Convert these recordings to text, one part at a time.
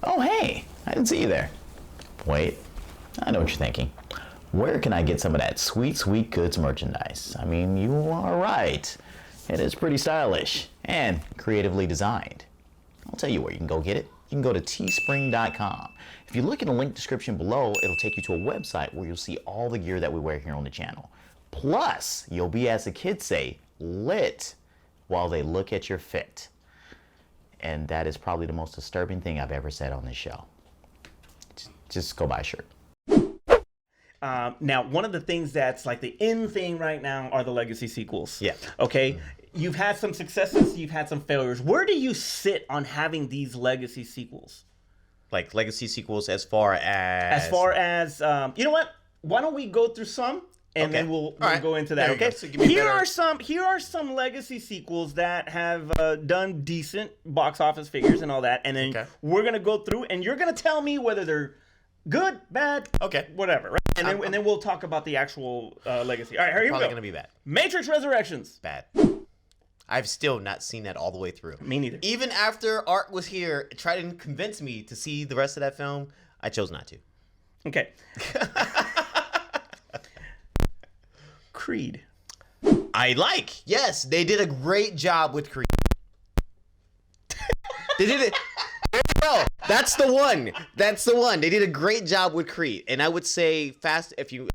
Oh, hey, I didn't see you there. Wait, I know what you're thinking. Where can I get some of that sweet, sweet goods merchandise? I mean, you are right. It is pretty stylish and creatively designed. I'll tell you where you can go get it. You can go to teespring.com. If you look in the link description below, it'll take you to a website where you'll see all the gear that we wear here on the channel. Plus, you'll be, as the kids say, lit while they look at your fit. And that is probably the most disturbing thing I've ever said on this show. Just go buy a shirt. Now, one of the things that's like the in thing right now are the legacy sequels. Yeah. Okay. You've had some successes, you've had some failures. Where do you sit on having these legacy sequels? Like legacy sequels as far as... You know what? Why don't we go through some and then we'll go into that, okay? So here are some legacy sequels that have done decent box office figures and all that, and then we're going to go through and you're going to tell me whether they're good, bad, whatever, right? And then we'll talk about the actual legacy. All right, here we go. Probably going to be bad. Matrix Resurrections. Bad. I've still not seen that all the way through. Me neither. Even after Art was here, trying to convince me to see the rest of that film, I chose not to. Okay. Creed. Yes, they did a great job with Creed. They did it. There you go. That's the one. They did a great job with Creed. And I would say I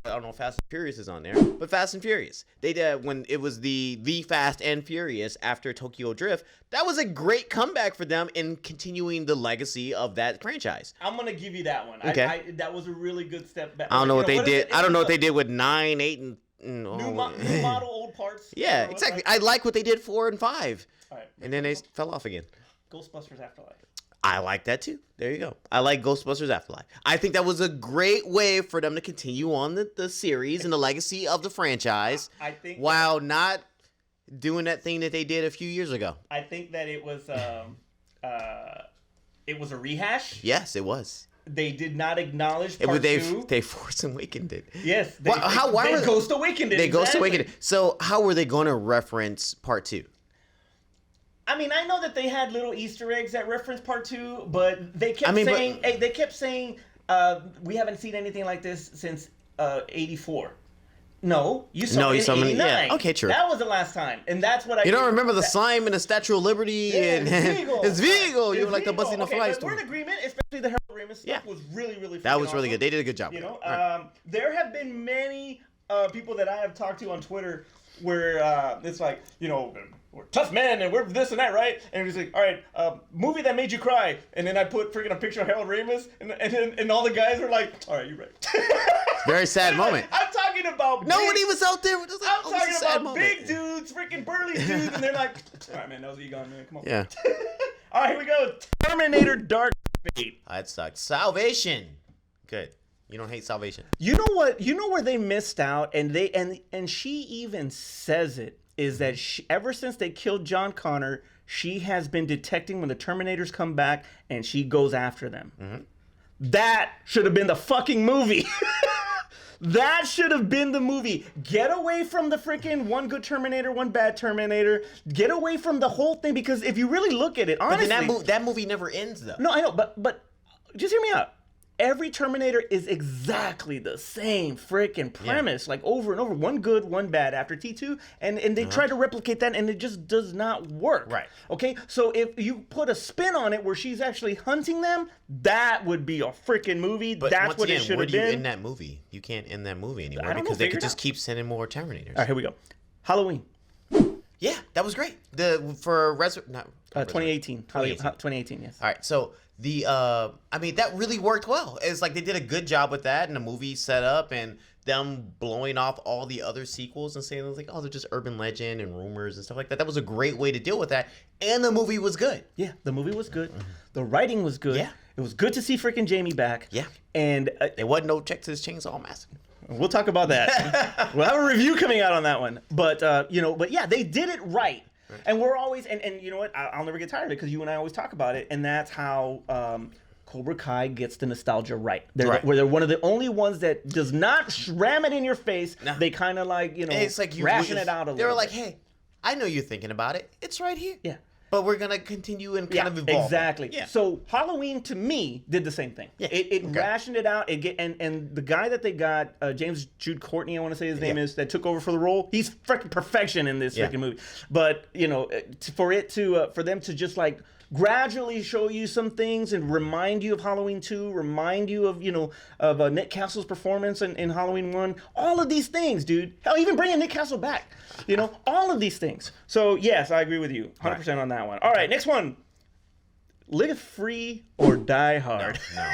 don't know if Fast and Furious is on there, but Fast and Furious. They did, when it was the Fast and Furious after Tokyo Drift, that was a great comeback for them in continuing the legacy of that franchise. I'm going to give you that one. Okay. That was a really good step back. I don't know what they did. I don't know what they did with 9, 8, and... New model, old parts. Yeah, exactly. I like what they did 4 and 5. All right. And then they fell off again. Ghostbusters Afterlife. I like that too. There you go. I like Ghostbusters Afterlife. I think that was a great way for them to continue on the series and the legacy of the franchise while not doing that thing that they did a few years ago. I think that it was a rehash. Yes, it was. They did not acknowledge part 2. They Force Awakened it. Yes. They Ghost Awakened it. They Ghost Awakened it. So how were they going to reference part 2? I mean, I know that they had little Easter eggs that reference part 2, but they kept saying we haven't seen anything like this since 84. No, you saw it in 89. Yeah. Okay, true. That was the last time, and that's what I. You don't remember the slime and the Statue of Liberty and it's Vigo. You were like the Busting the Fly story. We're in agreement, especially the Harold Ramis stuff was really, really. That was really awesome. good. They did a good job. You know, there have been many people that I have talked to on Twitter where it's like, you know, we're tough men and we're this and that, right? And he's like, all right, movie that made you cry. And then I put freaking a picture of Harold Ramis, and all the guys were like, all right, you're right. Very sad moment. I'm talking about nobody was out there. I'm talking about big dudes, freaking burly dudes, and they're like, all right, man, that was Egon, man, come on. Yeah. All right, here we go. Terminator Dark Fate. That sucks. Salvation. Good. You don't hate Salvation. You know what? You know where they missed out, and she even says it, is that ever since they killed John Connor, she has been detecting when the Terminators come back, and she goes after them. Mm-hmm. That should have been the fucking movie. That should have been the movie. Get away from the freaking one good Terminator, one bad Terminator. Get away from the whole thing, because if you really look at it, honestly... But then that movie never ends, though. No, I know, but just hear me out. Every Terminator is exactly the same freaking premise, like over and over. One good, one bad after T2, and they try to replicate that, and it just does not work. Right. Okay, so if you put a spin on it where she's actually hunting them, that would be a freaking movie. But that's what it should have been. Where do you end that movie? You can't end that movie anymore because they could just keep sending more Terminators. All right, here we go. Halloween. Yeah, that was great. 2018. 2018, yes. All right, so I mean, that really worked well. It's like they did a good job with that, and the movie set up, and them blowing off all the other sequels and saying, like, oh, they're just urban legend and rumors and stuff like that. That was a great way to deal with that, and the movie was good. Yeah, the movie was good. Mm-hmm. The writing was good. Yeah. It was good to see freaking Jamie back. Yeah. And there wasn't no Texas Chainsaw Massacre. We'll talk about that. We'll have a review coming out on that one. But, but yeah, they did it right. And we're always, and you know what, I'll never get tired of it because you and I always talk about it, and that's how Cobra Kai gets the nostalgia right. Where they're one of the only ones that does not ram it in your face. No. They kind of like, it's like ration it out a little bit. They were like, hey, I know you're thinking about it. It's right here. Yeah. but we're gonna continue and kind of evolve. Exactly. Yeah. So Halloween to me did the same thing. Yeah. It Okay. rationed it out. And the guy that they got, James Jude Courtney, I want to say his name Yeah. is, that took over for the role. He's freaking perfection in this Yeah. freaking movie. But for them to just like gradually show you some things and remind you of Halloween 2, remind you of Nick Castle's performance in Halloween 1. All of these things, dude. Hell, even bringing Nick Castle back. All of these things. So, yes, I agree with you. 100% on that one. All right, next one. Live Free or Die Hard. No.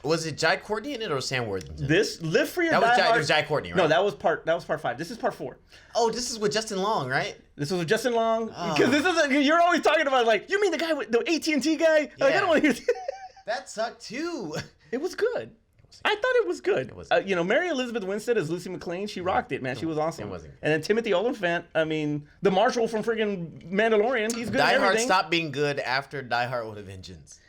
Was it Jai Courtney in it or Sam Worthington? This Live Free or That Die was Hard. Jai Courtney, right? No, that was part 5. This is part 4. Oh, this is with Justin Long, right? This was with Justin Long. Oh. Because you're always talking about, like, you mean the guy with the AT&T guy? Like, I Yeah. don't want to hear. That sucked too. It was good. I thought it was good. It was. Mary Elizabeth Winstead as Lucy McLean, she rocked it, man. She was awesome. It wasn't. And then Timothy Olyphant, I mean, the Marshal from friggin' Mandalorian, he's good Die at Hard everything. stopped being good after Die Hard with a Vengeance.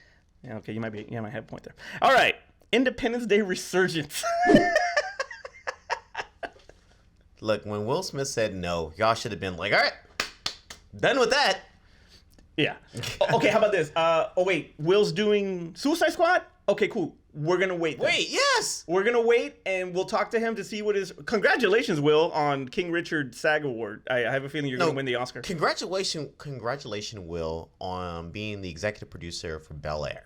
Yeah, okay, you might have a point there. All right, Independence Day Resurgence. Look, when Will Smith said no, y'all should have been like, all right, done with that. Yeah. Okay, how about this? Wait, Will's doing Suicide Squad? Okay, cool. We're gonna wait. Then. Wait, yes. We're gonna wait, and we'll talk to him to see what his. Congratulations, Will, on King Richard SAG Award. I have a feeling you're gonna win the Oscar. Congratulations, Will, on being the executive producer for Bel Air.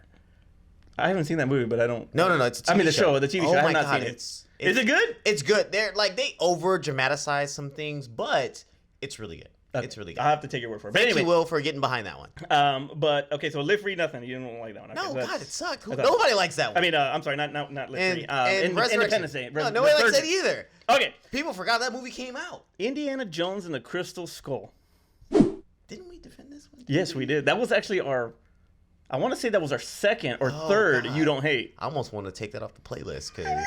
I haven't seen that movie, but I don't. No, it's a TV I mean, the show. the TV Oh show. I have my not God, seen it. Is it good? It's good. They over dramatize some things, but it's really good. It's really good. I'll have to take your word for it. But Thank anyway, you, Will, for getting behind that one. But okay, so Live Free, nothing. You don't like that one. Okay, No, that's- God, it sucked. thought- Nobody likes that one. I mean, I'm sorry, not Live Free. and Resurrection. Independence Day. No, nobody likes that either. Okay, People forgot that movie came out. Indiana Jones and the Crystal Skull. Didn't we defend this one? Yes, we did. That was actually I want to say that was our second or third. God. You Don't Hate. I almost want to take that off the playlist because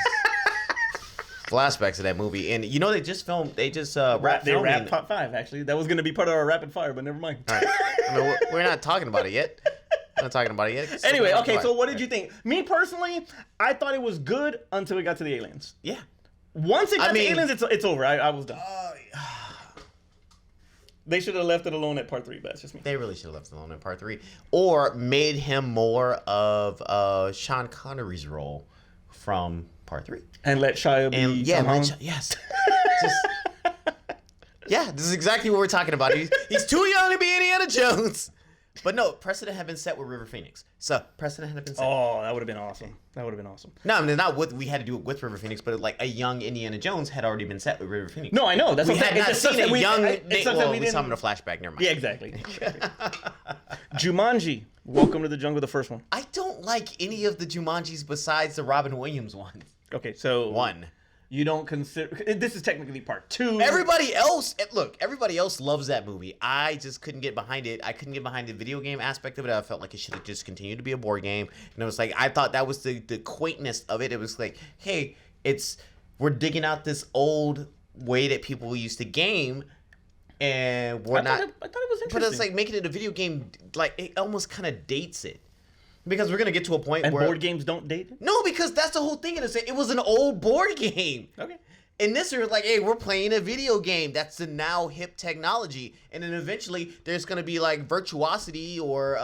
flashbacks of that movie. And they just filmed. They just wrapped They filming. wrapped top 5 actually. That was going to be part of our rapid fire, but never mind. All right. I mean, we're not talking about it yet. We're not talking about it yet. Anyway, okay. So what did you think? Me personally, I thought it was good until we got to the aliens. Yeah. Once it got to mean- aliens, it's over. I was done. They should have left it alone at part 3, but that's just me. They really should have left it alone in part 3, or made him more of Sean Connery's role from part 3. And let Shia be. And yeah, somehow- yes. Yeah, this is exactly what we're talking about. He's too young to be Indiana Jones. But no, precedent had been set with River Phoenix. So precedent had been set. Oh, that would have been awesome. That would have been awesome. No, I mean, not with, we had to do it with River Phoenix, but like a young Indiana Jones had already been set with River Phoenix. No, I know. That's We what I'm had saying. not It's just seen that a young it's Nate. just that Well, we we saw him in didn't. a flashback. Never mind. Yeah, exactly. Jumanji. Welcome to the Jungle, the first one. I don't like any of the Jumanjis besides the Robin Williams one. Okay, so One. You don't consider this is technically part 2. Everybody else loves that movie. I just couldn't get behind it. I couldn't get behind the video game aspect of it. I felt like it should have just continued to be a board game. And it was like, I thought that was the quaintness of it. It was like, hey, we're digging out this old way that people used to game, and we're I thought it was interesting. But it's like making it a video game, like it almost kind of dates it. Because we're gonna get to a point and where board games don't date. No, because that's the whole thing. It was an old board game. Okay. And this is like, hey, we're playing a video game. That's the now hip technology. And then eventually there's gonna be like Virtuosity or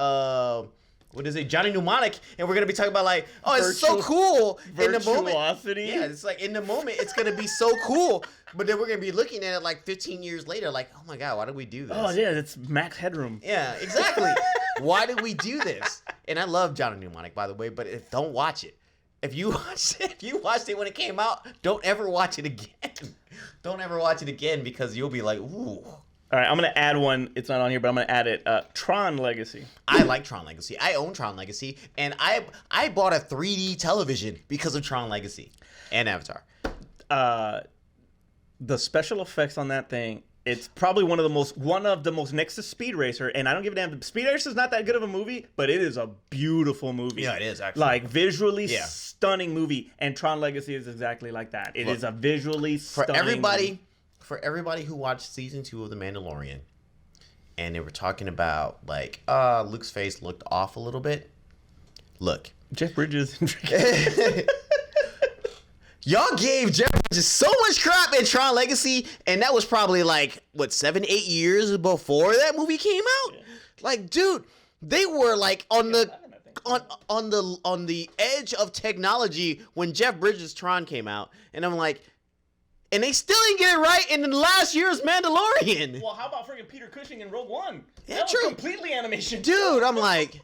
what is it, Johnny Mnemonic, and we're gonna be talking about like, oh, it's so cool in the moment. Virtuosity. Yeah, it's like in the moment it's gonna be so cool, but then we're gonna be looking at it like 15 years later, like, oh my God, why did we do this? Oh yeah, it's max headroom. Yeah, exactly. Why did we do this? And I love Johnny Mnemonic, by the way, but don't watch it. If you watched it when it came out, don't ever watch it again. Don't ever watch it again because you'll be like, ooh. All right, I'm gonna add one. It's not on here, but I'm gonna add it. Tron Legacy. I like Tron Legacy. I own Tron Legacy, and I bought a 3D television because of Tron Legacy and Avatar. The special effects on that thing. It's probably one of the most next to Speed Racer, and I don't give a damn. Speed Racer is not that good of a movie, but it is a beautiful movie. Yeah, it is, actually. Like visually Yeah. stunning movie, and Tron Legacy is exactly like that. It is a visually stunning movie. For everybody who watched season 2 of The Mandalorian, and they were talking about like, Luke's face looked off a little bit. Look, Jeff Bridges. Y'all gave Jeff Bridges so much crap in Tron Legacy, and that was probably like, what, 7-8 years before that movie came out? Yeah. Like, dude, they were like on the edge of technology when Jeff Bridges' Tron came out, and I'm like, and they still didn't get it right in the last year's Mandalorian. Well, how about freaking Peter Cushing in Rogue One? Yeah, that true. was completely animation. Dude, I'm like,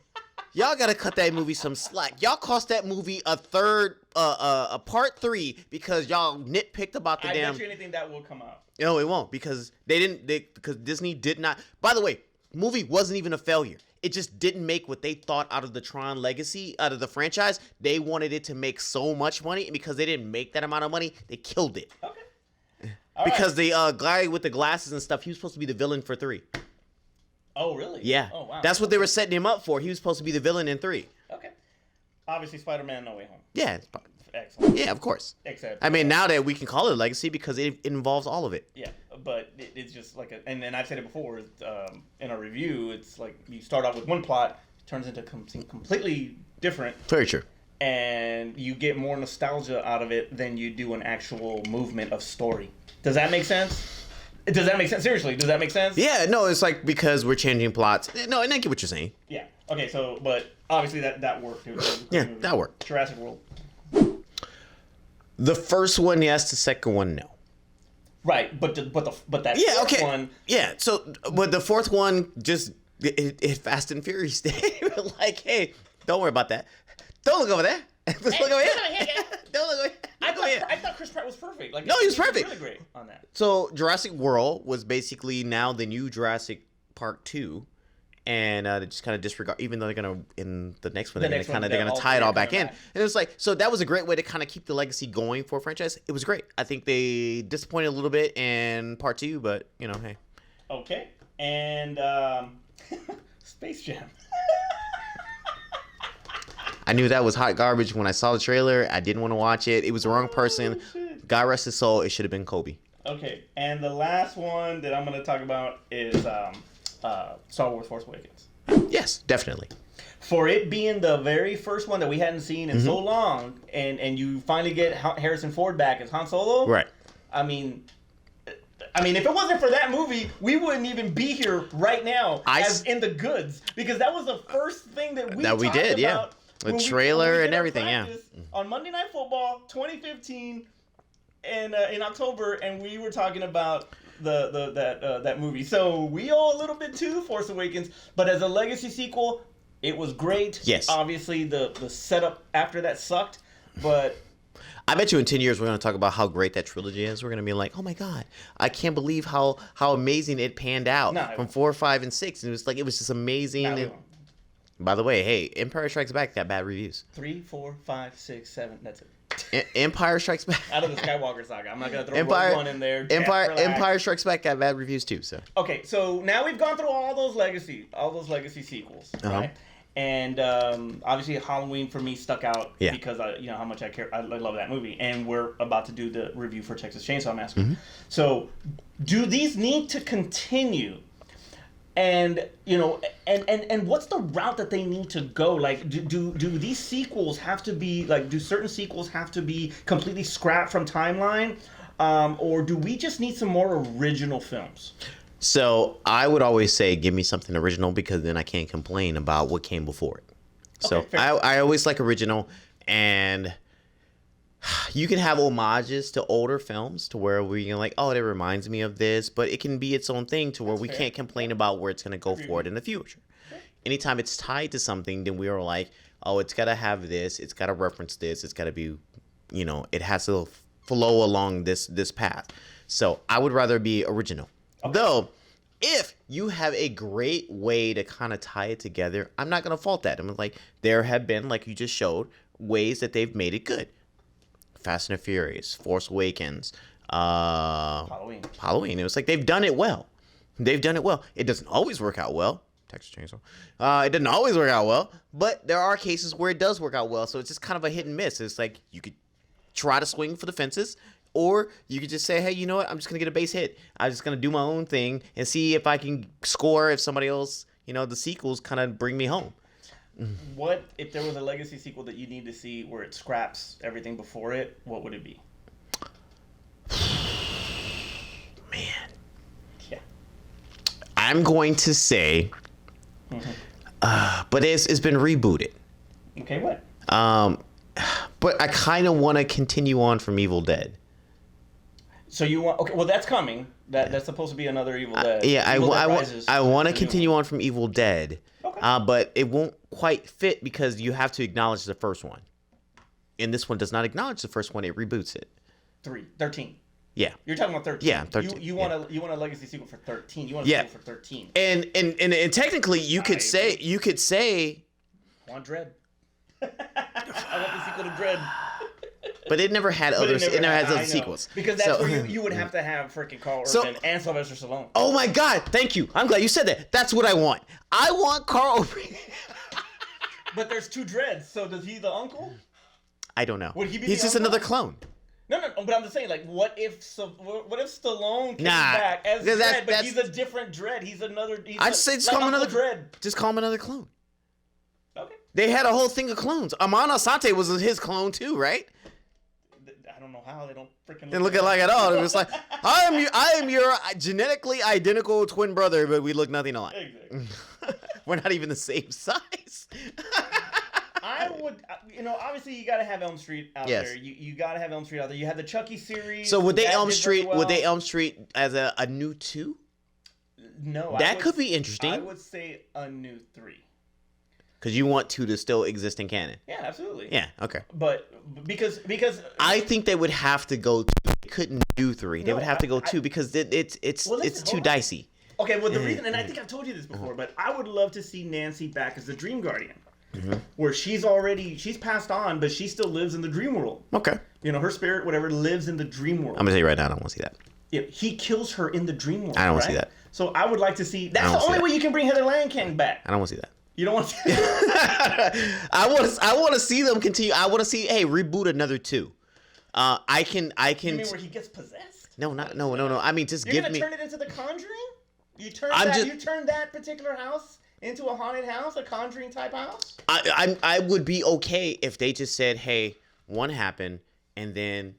y'all gotta cut that movie some slack. Y'all cost that movie a part 3 because y'all nitpicked about the damn. I bet you anything that will come out. No, it won't because because Disney did not. By the way, movie wasn't even a failure. It just didn't make what they thought out of the Tron Legacy, out of the franchise. They wanted it to make so much money, and because they didn't make that amount of money, they killed it. Okay. Because the guy with the glasses and stuff, he was supposed to be the villain for 3. Oh, really? Yeah. Oh, wow. That's what they were setting him up for. He was supposed to be the villain in 3. Okay. Obviously, Spider-Man No Way Home. Yeah. Excellent. Yeah, of course. Except. I mean, now that we can call it a legacy because it involves all of it. Yeah, but it's just like and I've said it before in a review. It's like you start out with one plot, turns into something completely different. Very true. And you get more nostalgia out of it than you do an actual movement of story. Does that make sense? Does that make sense? Seriously, does that make sense? Yeah, no, it's like because we're changing plots. No, and I get what you're saying. Yeah. Okay, so, but obviously that worked. Yeah, that worked. Jurassic World. The first one, yes. The second one, no. Right, but that yeah, fourth okay. one. Yeah, so, but the fourth one just, it Fast and Furious Day. Like, hey, don't worry about that. Don't look over there. Just look over here. Don't look over here. I thought Chris Pratt was perfect. Like, no, he was perfect. Really great on that. So Jurassic World was basically now the new Jurassic Park 2, and they just kind of disregard, even though they're gonna in the next one they're gonna tie it all back in. And it was like, so that was a great way to kind of keep the legacy going for a franchise. It was great. I think they disappointed a little bit in part 2, but you know, hey. Okay, and Space Jam. I knew that was hot garbage when I saw the trailer. I didn't want to watch it. It was the wrong person. God rest his soul. It should have been Kobe. Okay, and the last one that I'm going to talk about is Star Wars Force Awakens. Yes, definitely. For it being the very first one that we hadn't seen in so long, and you finally get Harrison Ford back as Han Solo. Right. I mean, if it wasn't for that movie, we wouldn't even be here right now as in the goods, because that was the first thing that we talked did, about. The trailer and everything, yeah. On Monday Night Football 2015 in October, and we were talking about that movie. So we owe a little bit to Force Awakens, but as a legacy sequel, it was great. Yes. Obviously, the setup after that sucked, but I bet you in 10 years we're going to talk about how great that trilogy is. We're going to be like, oh my God, I can't believe how amazing it panned out from 4, 5, and 6. And it was just amazing. By the way, hey, Empire Strikes Back got bad reviews. 3, 4, 5, 6, 7. That's it. Empire Strikes Back. Out of the Skywalker saga. I'm not going to throw Rogue One in there. Empire Strikes Back got bad reviews too. So. Okay, so now we've gone through all those legacy sequels, right? And obviously Halloween for me stuck out because you know how much I love that movie, and we're about to do the review for Texas Chainsaw Massacre. So, do these need to continue? And you know, and what's the route that they need to go? Like, do these sequels have to be like? Do certain sequels have to be completely scrapped from timeline, or do we just need some more original films? So I would always say, give me something original, because then I can't complain about what came before it. So I always like original, and you can have homages to older films to where we're like, oh, that reminds me of this, but it can be its own thing to where we can't complain about where it's going to go forward in the future. Anytime it's tied to something, then we are like, oh, it's got to have this, it's got to reference this, it's got to be, you know, it has to flow along this path. So I would rather be original. Okay. Though, if you have a great way to kind of tie it together, I'm not going to fault that. I'm like, there have been, like you just showed, ways that they've made it good. Fast and the Furious, Force Awakens, Halloween. It was like they've done it well. It doesn't always work out well. Texas Chainsaw. It doesn't always work out well, but there are cases where it does work out well. So it's just kind of a hit and miss. It's like you could try to swing for the fences, or you could just say, hey, you know what? I'm just going to get a base hit. I'm just going to do my own thing and see if I can score if somebody else, you know, the sequels kind of bring me home. What if there was a legacy sequel that you need to see where it scraps everything before it? What would it be? I'm going to say, but it's been rebooted. Okay, what? But I kind of want to continue on from Evil Dead. So you want? Okay, well that's coming. That's supposed to be another Evil Dead. I want to continue on from Evil Dead. Okay. But it won't quite fit because you have to acknowledge the first one. And this one does not acknowledge the first one. It reboots it. 13. Yeah. You're talking about 13. Yeah, 13. You want a legacy sequel for 13. You want a sequel for 13. And technically you could say Want Dread. I want the sequel to Dread. But it never had other sequels. Because that's where you would have to have freaking Carl Urban and Sylvester Stallone. Oh my God! Thank you. I'm glad you said that. That's what I want. I want Carl Urban. But there's 2 Dreads, so does he the uncle? I don't know. Would he be He's the just uncle? another clone. No, but I'm just saying, like, what if Stallone came back as Dredd, but he's a different Dredd? He's another. I'd say just call him another Dredd. Just call him another clone. Okay. They had a whole thing of clones. Amon Asante was his clone too, right? I don't know how they don't freaking. Didn't look alike at all. It was like I am your genetically identical twin brother, but we look nothing alike. Exactly. We're not even the same size. I would, obviously you got to have Elm Street out Yes. there. You got to have Elm Street out there. You had the Chucky series. So would they that Elm did very Street? well. Would they Elm Street as a new 2? No, That could be interesting. I would say a new 3. Because you want 2 to still exist in canon. Yeah, absolutely. Yeah. Okay. But because I think they would have to go. They couldn't do 3. They No, would have to go I- 2 because it's Well, listen, too hold on. dicey. Okay, well the reason, and I think I've told you this before, but I would love to see Nancy back as the Dream Guardian. Where she's passed on, but she still lives in the dream world. Okay. Her spirit, whatever, lives in the dream world. I'm gonna tell you right now, I don't want to see that. Yeah, he kills her in the dream world. I don't want to right? see that. So I would like to see. That's don't the see only that. way you can bring Heather Langenkamp back. I don't want to see that. You don't want to. I want to see them continue. I want to see reboot another 2. I can. You mean where he gets possessed? No. I mean, just You're give gonna me. turn it into The Conjuring? You turn that particular house into a haunted house, a Conjuring type house? I would be okay if they just said, hey, 1 happened, and then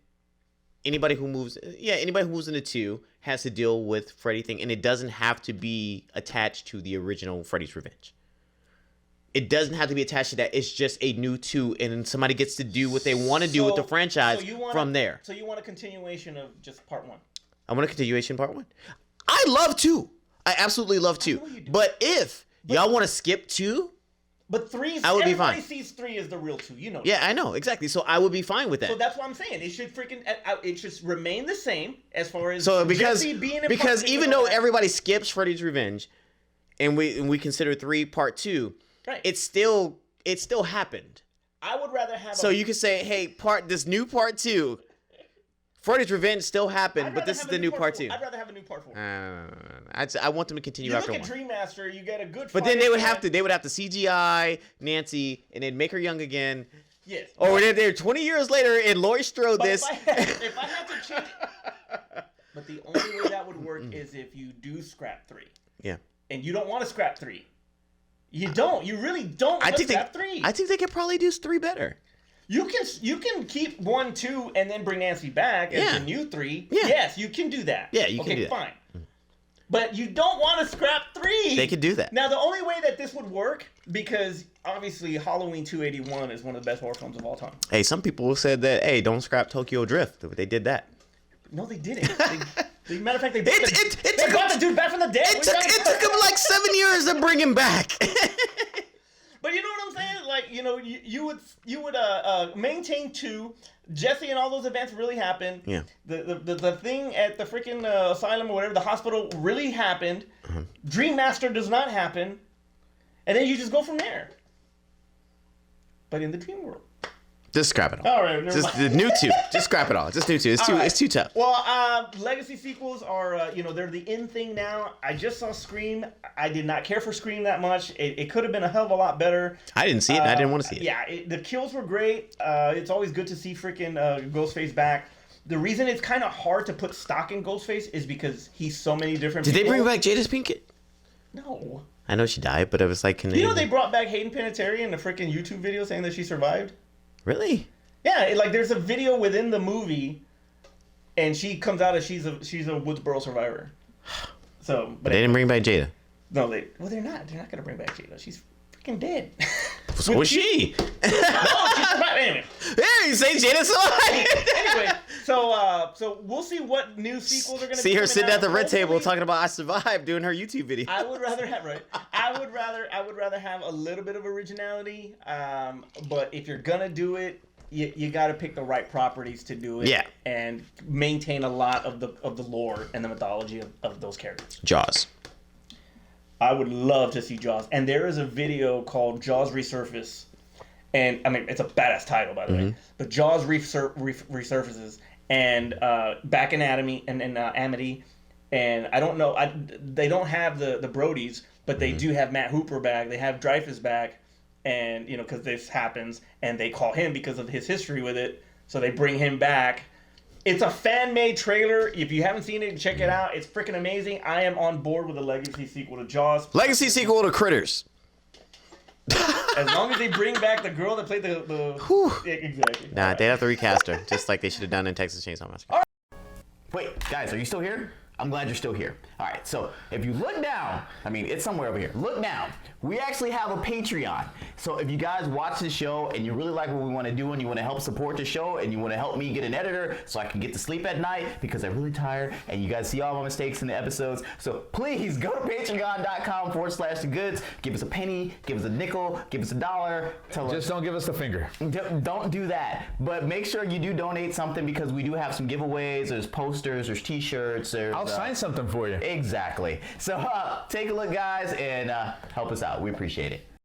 anybody who moves into 2 has to deal with Freddy thing, and it doesn't have to be attached to the original Freddy's Revenge. It doesn't have to be attached to that. It's just a new 2, and then somebody gets to do what they want to do with the franchise from there. So you want a continuation of just part 1? I want a continuation part 1. I love 2. I absolutely love 2. But if y'all want to skip 2, but 3, I would be everybody fine. sees 3 as the real 2. You know. Yeah, I know exactly. So I would be fine with that. So that's what I'm saying. It should it should remain the same as far as because being in because part even two. though everybody skips Freddy's Revenge, and we consider 3 part 2, Right. it still happened. I would rather have. So you could say, hey, this new part 2, Freddy's Revenge still happened, but this is the new part 2. I'd rather have a new part 4. I want them to continue You after look 1. at Dream Master, you get a good. But then fight they would in have that. to CGI Nancy and then make her young again. Yes. Or they're 20 years later and Laurie Strode But this. if I had to change. But the only way that would work is if you do scrap 3. Yeah. And you don't want to scrap 3. You don't. You really don't want to scrap 3. I think they could probably do 3 better. You can keep 1, 2, and then bring Nancy back as the new 3. Yeah. Yes, you can do that. Yeah, you can do that. Okay, fine. But you don't want to scrap 3. They could do that. Now, the only way that this would work, because obviously Halloween 281 is one of the best horror films of all time. Hey, some people said that, hey, don't scrap Tokyo Drift. They did that. No, they didn't. Matter of fact, they It brought the dude back from the dead. It took them like 7 years to bring him back. But you know what I'm saying? Like, you would maintain 2. Jesse and all those events really happened. Yeah. The thing at the freaking asylum or whatever, the hospital really happened. Uh-huh. Dream Master does not happen. And then you just go from there. But in the dream world. Just scrap it all. All right, never Just mind. the new 2. Just scrap it all. Just new 2. It's too tough. Well, legacy sequels are, they're the in thing now. I just saw Scream. I did not care for Scream that much. It could have been a hell of a lot better. I didn't see it. And I didn't want to see it. Yeah, the kills were great. It's always good to see freaking Ghostface back. The reason it's kind of hard to put stock in Ghostface is because he's so many different Did people. they bring back Jada Pinkett? No. I know she died, but it was like... They brought back Hayden Panettiere in a freaking YouTube video saying that she survived? Really? Yeah, there's a video within the movie, and she comes out as she's a Woodsboro survivor. So, But they didn't bring back Jada. No, they're not. They're not gonna bring back Jada. She's freaking dead. So was she? No, she's not. Anyway. Yeah, you say Jada's alive. Anyway, so we'll see what new sequels are gonna See be her coming sitting out. at the red table Hopefully, talking about I survived, doing her YouTube video. I would rather have I would rather have a little bit of originality. But if you're gonna do it, you got to pick the right properties to do it. Yeah. And maintain a lot of the lore and the mythology of those characters. Jaws. I would love to see Jaws. And there is a video called Jaws Resurface. And, I mean, it's a badass title, by the way. But Jaws resurfaces. And back in Amity. And I don't know. They don't have the Brodies. But they do have Matt Hooper back. They have Dreyfuss back. And, you know, because this happens. And they call him because of his history with it. So they bring him back. It's a fan-made trailer. If you haven't seen it, check it out. It's freaking amazing. I am on board with a legacy sequel to Jaws. Legacy sequel to Critters. As long as they bring back the girl that played the yeah, exactly. Nah, they'd have to recast her, just like they should have done in Texas Chainsaw Massacre. Wait, guys, are you still here? I'm glad you're still here. All right, so if you look down, I mean, it's somewhere over here. Look down. We actually have a Patreon. So if you guys watch the show and you really like what we want to do and you want to help support the show and you want to help me get an editor so I can get to sleep at night because I'm really tired and you guys see all my mistakes in the episodes. So please go to patreon.com/thegoods. Give us a penny, give us a nickel, give us $1. Just don't give us the finger. Don't do that. But make sure you do donate something because we do have some giveaways. There's posters, there's t-shirts. I'll sign something for you. Exactly. So take a look, guys, and help us out. We appreciate it.